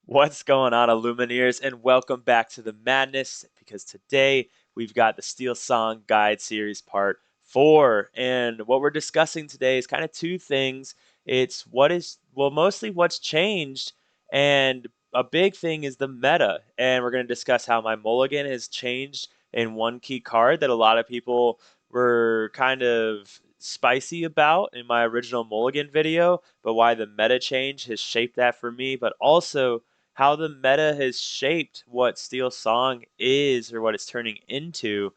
What's going on, Illumineers, and welcome back to the madness because today we've got the SteelSong Guide Series Part 4. And what we're discussing today is kind of two things. It's mostly what's changed, and a big thing is the meta. And we're going to discuss how my Mulligan has changed in one key card that a lot of people were kind of spicy about in my original Mulligan video, but why the meta change has shaped that for me, but also how the meta has shaped what SteelSong is or what it's turning into.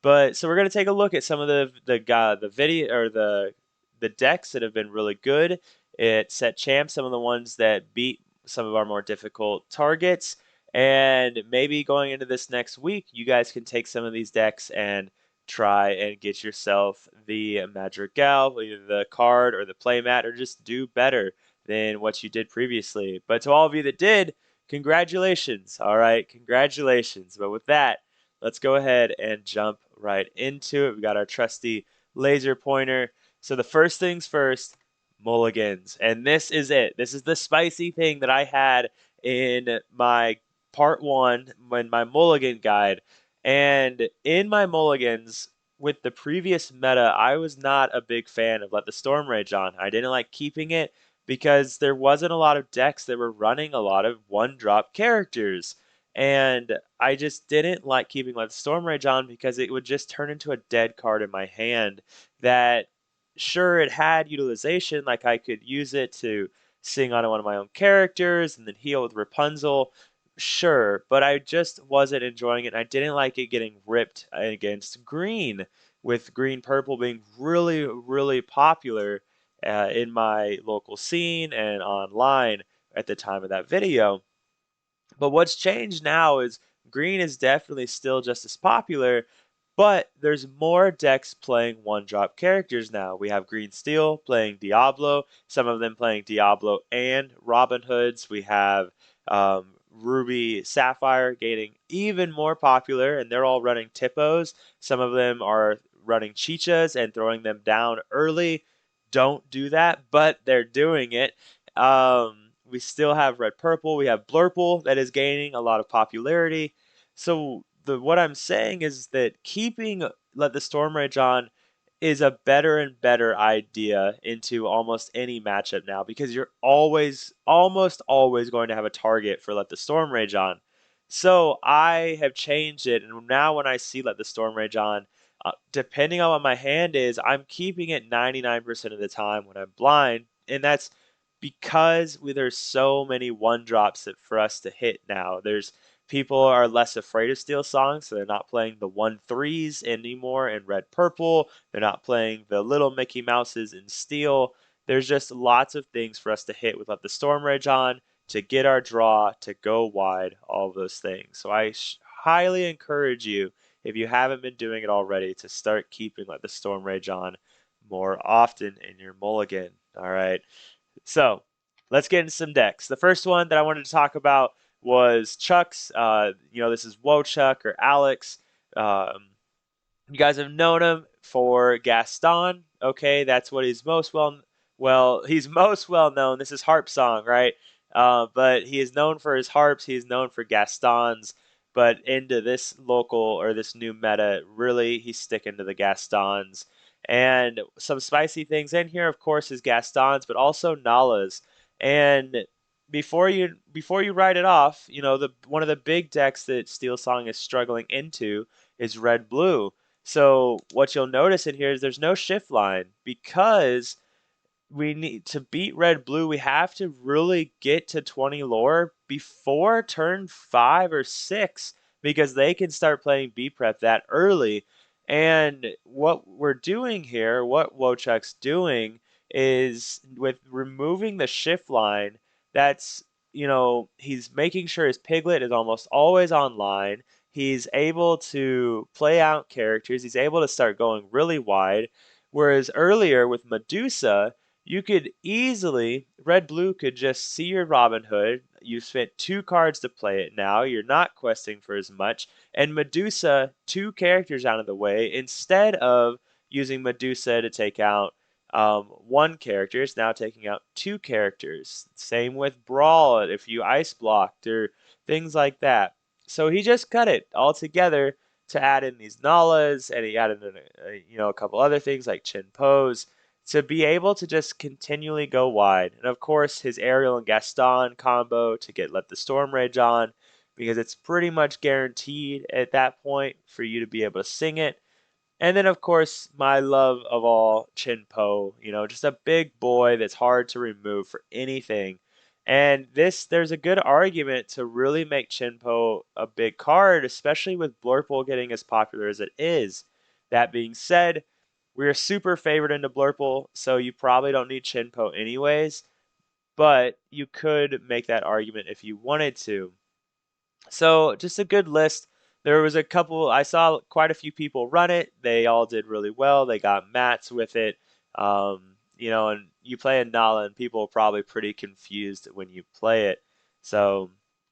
But so we're gonna take a look at some of the video or the decks that have been really good at set champ, some of the ones that beat some of our more difficult targets, and maybe going into this next week, you guys can take some of these decks and try and get yourself the Madrigal, either the card or the playmat, or just do better than what you did previously. But to all of you that did, congratulations. All right, congratulations. But with that, let's go ahead and jump right into it. We got our trusty laser pointer. So the first things first, mulligans. And this is it. This is the spicy thing that I had in my part one, in my mulligan guide. And in my mulligans, with the previous meta, I was not a big fan of Let the Storm Rage On. I didn't like keeping it because there wasn't a lot of decks that were running a lot of one drop characters. And I just didn't like keeping Let the Storm Rage on because it would just turn into a dead card in my hand that sure it had utilization, like I could use it to sing on one of my own characters and then heal with Rapunzel. Sure, but I just wasn't enjoying it. And I didn't like it getting ripped against green, with green purple being really, really popular in my local scene and online at the time of that video. But what's changed now is green is definitely still just as popular, but there's more decks playing one drop characters now. We have Green Steel playing Diablo, some of them playing Diablo and Robin Hoods. We have Ruby Sapphire getting even more popular, and they're all running Tippos. Some of them are running Chichas and throwing them down early. Don't do that, but they're doing it. We still have Red Purple. We have Blurple that is gaining a lot of popularity. So what I'm saying is that keeping Let the Storm Rage on is a better and better idea into almost any matchup now because you're almost always going to have a target for Let the Storm Rage on. So I have changed it, and now when I see Let the Storm Rage on, depending on what my hand is, I'm keeping it 99% of the time when I'm blind, and that's because there's so many one drops for us to hit now. There's people are less afraid of SteelSong, so they're not playing the 1-3s anymore in red purple. They're not playing the little Mickey Mouses in steel. There's just lots of things for us to hit with Let the Storm Rage on, to get our draw, to go wide, all of those things. So I highly encourage you, if you haven't been doing it already, to start keeping Let the Storm Rage on more often in your mulligan. All right. So let's get into some decks. The first one that I wanted to talk about was Chuck's. This is Wchuck or Alex. Um, you guys have known him for Gaston. Okay, that's what he's most he's most well known. This is harp song, right? But he is known for his harps. He is known for Gastons. But into this local or this new meta, really, he's sticking to the Gastons. And some spicy things in here, of course, is Gastons, but also Nalas. And before you write it off, the one of the big decks that Steel Song is struggling into is red blue. So what you'll notice in here is there's no shift line because we need to beat red blue. We have to really get to 20 lore before turn 5 or 6 because they can start playing B prep that early. And what we're doing here, what Wchuck's doing, is with removing the shift line, that's, he's making sure his piglet is almost always online. He's able to play out characters. He's able to start going really wide. Whereas earlier with Medusa, you could easily, red blue could just see your Robin Hood. You've spent 2 cards to play it now. You're not questing for as much. And Medusa, 2 characters out of the way, instead of using Medusa to take out one character is now taking out two characters. Same with Brawl, if you ice blocked or things like that. So he just cut it all together to add in these Nalas, and he added in a couple other things like Chin Pose to be able to just continually go wide. And of course, his Ariel and Gaston combo to get Let the Storm Rage on, because it's pretty much guaranteed at that point for you to be able to sing it. And then, of course, my love of all, Chin Po, just a big boy that's hard to remove for anything. And there's a good argument to really make Chin Po a big card, especially with Blurple getting as popular as it is. That being said, we're super favored into Blurple, so you probably don't need Chin Po anyways, but you could make that argument if you wanted to. So just a good list. There was a couple, I saw quite a few people run it. They all did really well. They got mats with it. And you play in Nala and people are probably pretty confused when you play it. So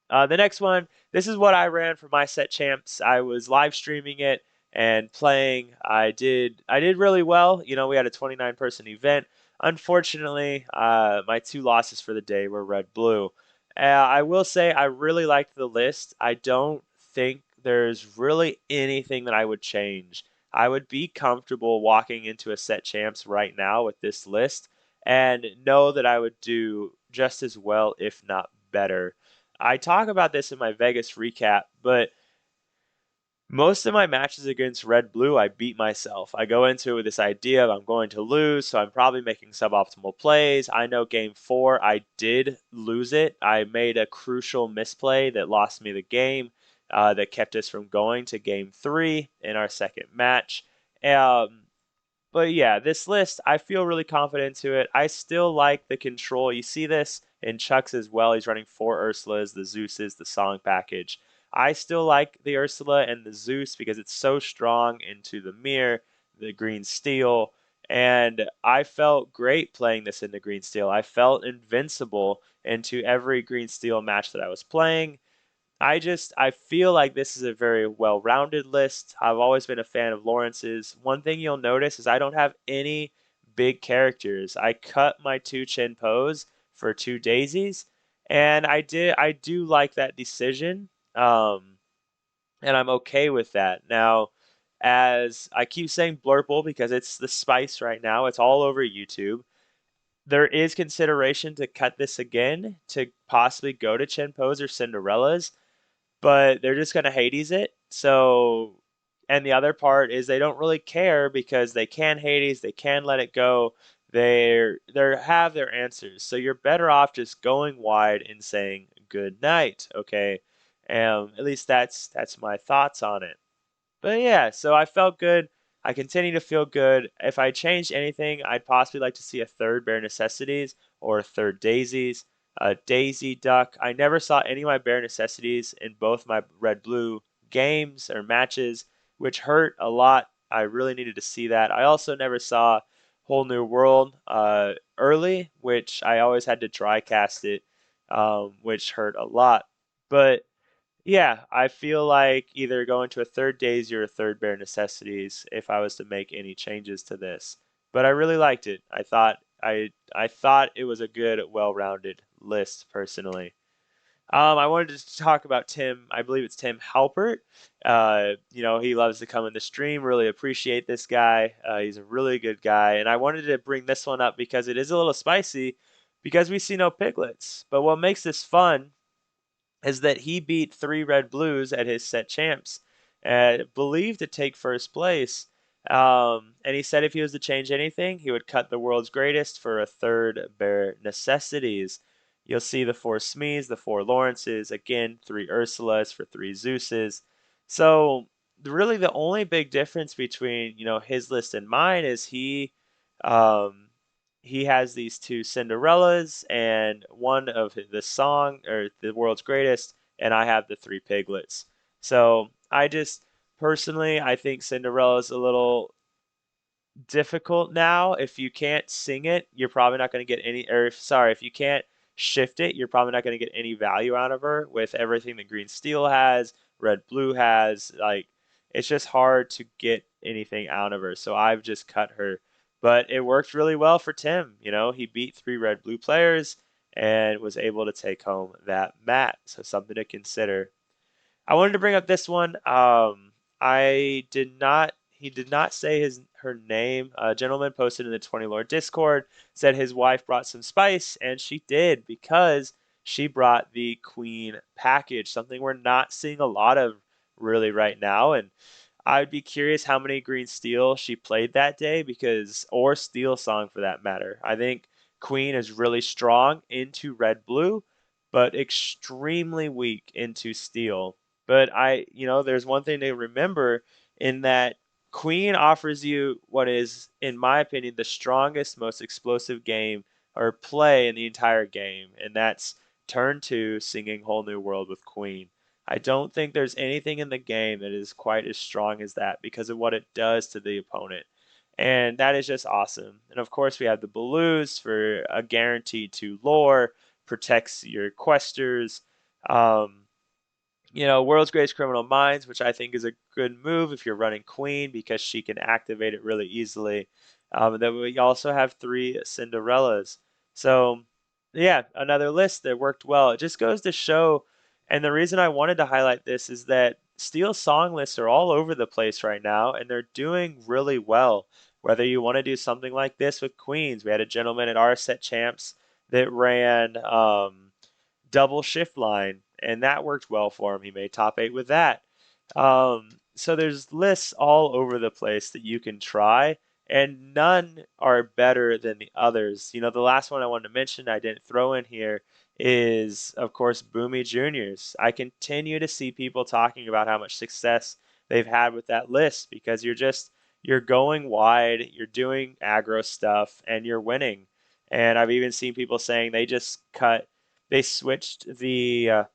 the next one, this is what I ran for my set champs. I was live streaming it and playing. I did really well. We had a 29 person event. Unfortunately, my two losses for the day were red blue. I will say I really liked the list. I don't think there's really anything that I would change. I would be comfortable walking into a set champs right now with this list and know that I would do just as well, if not better. I talk about this in my Vegas recap, but most of my matches against Red Blue, I beat myself. I go into it with this idea of I'm going to lose, so I'm probably making suboptimal plays. I know game four, I did lose it. I made a crucial misplay that lost me the game, that kept us from going to game three in our second match. Um, but yeah, this list, I feel really confident to it. I still like the control. You see this in Chuck's as well. He's running four Ursulas, the Zeuses, the Song package. I still like the Ursula and the Zeus because it's so strong into the mirror, the green steel. And I felt great playing this into green steel. I felt invincible into every green steel match that I was playing. I feel like this is a very well-rounded list. I've always been a fan of Lawrence's. One thing you'll notice is I don't have any big characters. I cut my two Chin Pos for two daisies, and I do like that decision. And I'm okay with that. Now, as I keep saying Blurple because it's the spice right now, it's all over YouTube. There is consideration to cut this again to possibly go to Chin Pos or Cinderella's, but they're just going to Hades it. So, and the other part is they don't really care because they can Hades, they can let it go. They have their answers. So you're better off just going wide and saying good night, okay? At least that's my thoughts on it. But yeah, so I felt good. I continue to feel good. If I changed anything, I'd possibly like to see a third Bare Necessities or a third Daisies, a Daisy Duck. I never saw any of my Bare Necessities in both my Red Blue games or matches, which hurt a lot. I really needed to see that. I also never saw Whole New World early, which I always had to dry cast it, which hurt a lot. But yeah, I feel like either going to a third Daisy or a third Bare Necessities if I was to make any changes to this. But I really liked it. I thought it was a good, well-rounded list personally. I wanted to talk about Tim. I believe it's Tim Halpert. He loves to come in the stream. Really appreciate this guy. He's a really good guy, and I wanted to bring this one up because it is a little spicy because we see no piglets. But what makes this fun is that he beat three Red Blues at his set champs, believed to take first place. And he said if he was to change anything, he would cut the world's greatest for a third Bare Necessities. You'll see the four Smees, the four Lawrences, again, three Ursulas for three Zeuses. So really the only big difference between, his list and mine is um, he has these two Cinderellas and one of the song or the world's greatest, and I have the three piglets. So I just personally, I think Cinderella's a little difficult now. If you can't sing it, you're probably not going to get any, or sorry, if you can't shift it, you're probably not going to get any value out of her with everything that Green Steel has, Red Blue has. Like, it's just hard to get anything out of her. So I've just cut her. But it worked really well for Tim. He beat three red-blue players and was able to take home that mat. So something to consider. I wanted to bring up this one. I did not. He did not say her name. A gentleman posted in the 20 Lord Discord said his wife brought some spice, and she did because she brought the Queen package, something we're not seeing a lot of really right now. And I'd be curious how many green steel she played that day or SteelSong for that matter. I think Queen is really strong into red blue, but extremely weak into steel. But there's one thing to remember in that Queen offers you what is, in my opinion, the strongest, most explosive game or play in the entire game, and that's turn two, singing Whole New World with Queen. I don't think there's anything in the game that is quite as strong as that because of what it does to the opponent. And that is just awesome. And of course, we have the Blues for a guarantee to lore, protects your questers. Um, World's Greatest Criminal Minds, which I think is a good move if you're running Queen because she can activate it really easily. And then we also have three Cinderellas. So, yeah, another list that worked well. It just goes to show, and the reason I wanted to highlight this is that Steel song lists are all over the place right now, and they're doing really well. Whether you want to do something like this with Queens, we had a gentleman at our set champs that ran double shift line, and that worked well for him. He made top eight with that. So there's lists all over the place that you can try, and none are better than the others. The last one I wanted to mention I didn't throw in here is, of course, Boomy Juniors. I continue to see people talking about how much success they've had with that list because you're going wide, you're doing aggro stuff, and you're winning. And I've even seen people saying they switched the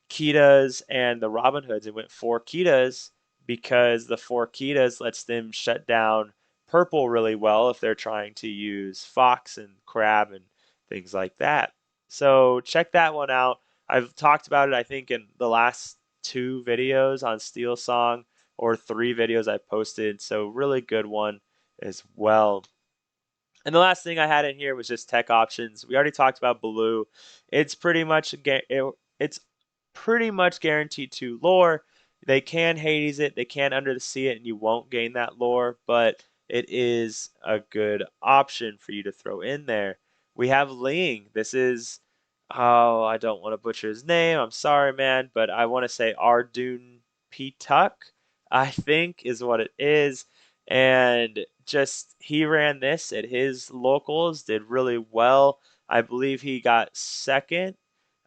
Kitas and the Robin Hoods and went four Kitas because the four Kitas lets them shut down purple really well if they're trying to use Fox and Crab and things like that. So check that one out. I've talked about it, I think, in the last two videos on Steel Song or three videos I posted. So really good one as well. And the last thing I had in here was just tech options. We already talked about Blue. It's pretty much it's pretty much guaranteed to lore. They can Hades it, they can Under the Sea it, and you won't gain that lore, but it is a good option for you to throw in there. We have Ling. This is, oh, I don't want to butcher his name. I'm sorry, man, but I want to say Ardun Tuck, I think is what it is. And just he ran this at his locals, did really well. I believe he got second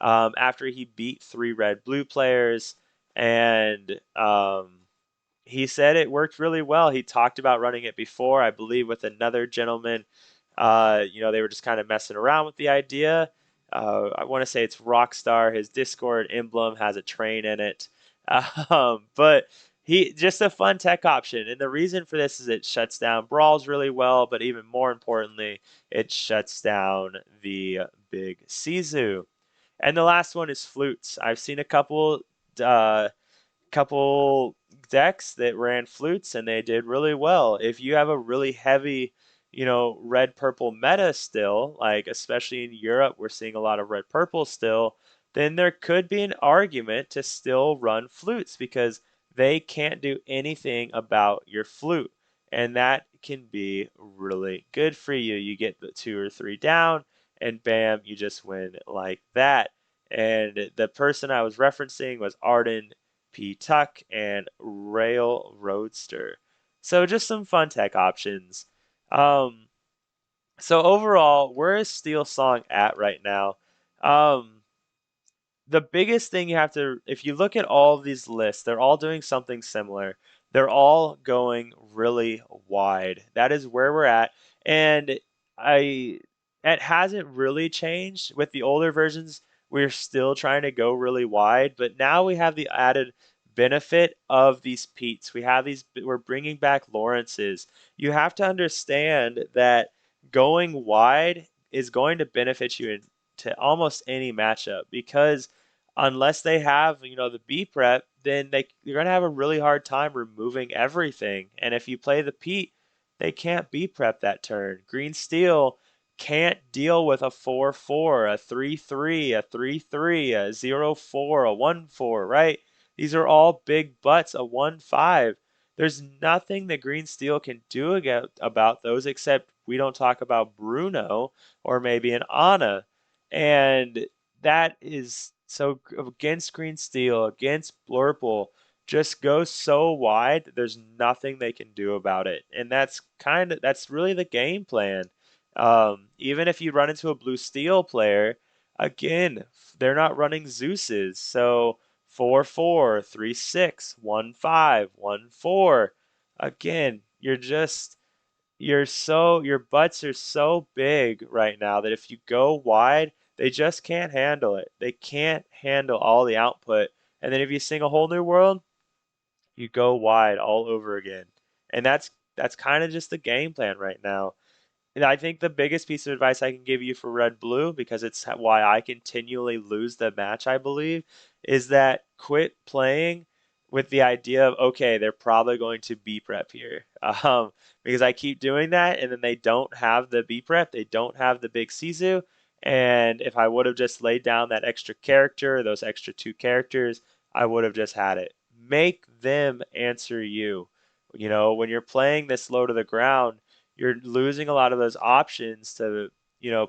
after he beat three red blue players, and he said it worked really well. He talked about running it before, I believe, with another gentleman. They were just kind of messing around with the idea. I want to say it's Rockstar. His Discord emblem has a train in it. But he just a fun tech option. And the reason for this is it shuts down brawls really well, but even more importantly, it shuts down the big Sizu. And the last one is flutes. I've seen a uh, couple decks that ran flutes and they did really well. If you have a really heavy, red purple meta still, like especially in Europe, we're seeing a lot of red purple still, then there could be an argument to still run flutes because they can't do anything about your flute. And that can be really good for you. You get the two or three down, and bam, you just win like that. And the person I was referencing was Arden Tuck, and Rail Roadster. So just some fun tech options. Um, so overall, where is Steel Song at right now? Um, the biggest thing you have to, if you look at all of these lists, they're all doing something similar. They're all going really wide. That is where we're at. And I, it hasn't really changed with the older versions. We're still trying to go really wide, but now we have the added benefit of these Petes. We're bringing back Lawrences. You have to understand that going wide is going to benefit you into almost any matchup because unless they have, the B prep, then you're gonna have a really hard time removing everything. And if you play the Pete, they can't be prep that turn. Green steel can't deal with a 4/4, a 3/3, a 3/3, a 0/4, a 1/4, right? These are all big butts, a 1/5. There's nothing that Green Steel can do about those except we don't talk about Bruno or maybe an Ana. And that is so against Green Steel, against Blurple, just goes so wide that there's nothing they can do about it. And that's really the game plan. Even if you run into a Blue Steel player, again, they're not running Zeus's. So 4/4, 3/6, 1/5, 1/4. Again, your butts are so big right now that if you go wide, they just can't handle it. They can't handle all the output. And then if you sing a whole new world, you go wide all over again. And that's kind of just the game plan right now. And I think the biggest piece of advice I can give you for Red Blue, because it's why I continually lose the match, I believe, is that quit playing with the idea of, okay, they're probably going to B prep here. Because I keep doing that, and then they don't have the B prep, they don't have the big Sisu. And if I would have just laid down that extra character, those extra two characters, I would have just had it. Make them answer you. You know, when you're playing this low to the ground, you're losing a lot of those options to,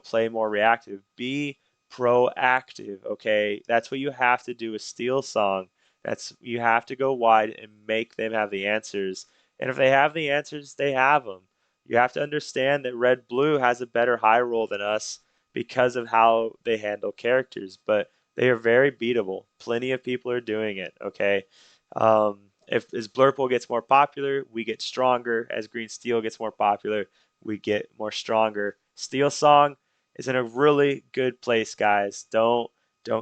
play more reactive. Be proactive, okay? That's what you have to do with SteelSong. You have to go wide and make them have the answers. And if they have the answers, they have them. You have to understand that Red Blue has a better high roll than us because of how they handle characters, but they are very beatable. Plenty of people are doing it, okay? If as Blurple gets more popular, we get stronger. As Green Steel gets more popular, we get more stronger. Steel Song is in a really good place, guys. Don't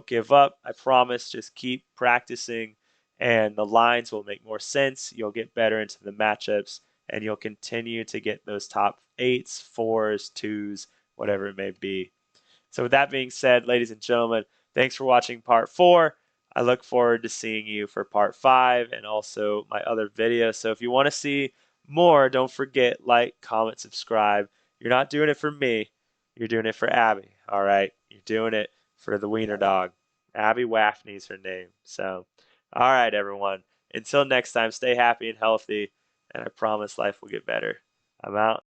give up. I promise. Just keep practicing, and the lines will make more sense. You'll get better into the matchups, and you'll continue to get those top eights, fours, twos, whatever it may be. So, with that being said, ladies and gentlemen, thanks for watching part 4. I look forward to seeing you for part 5 and also my other videos. So, if you want to see more, don't forget, like, comment, subscribe. You're not doing it for me, you're doing it for Abby. All right, you're doing it for the wiener dog. Abby Waffney's her name. So, all right, everyone. Until next time, stay happy and healthy, and I promise life will get better. I'm out.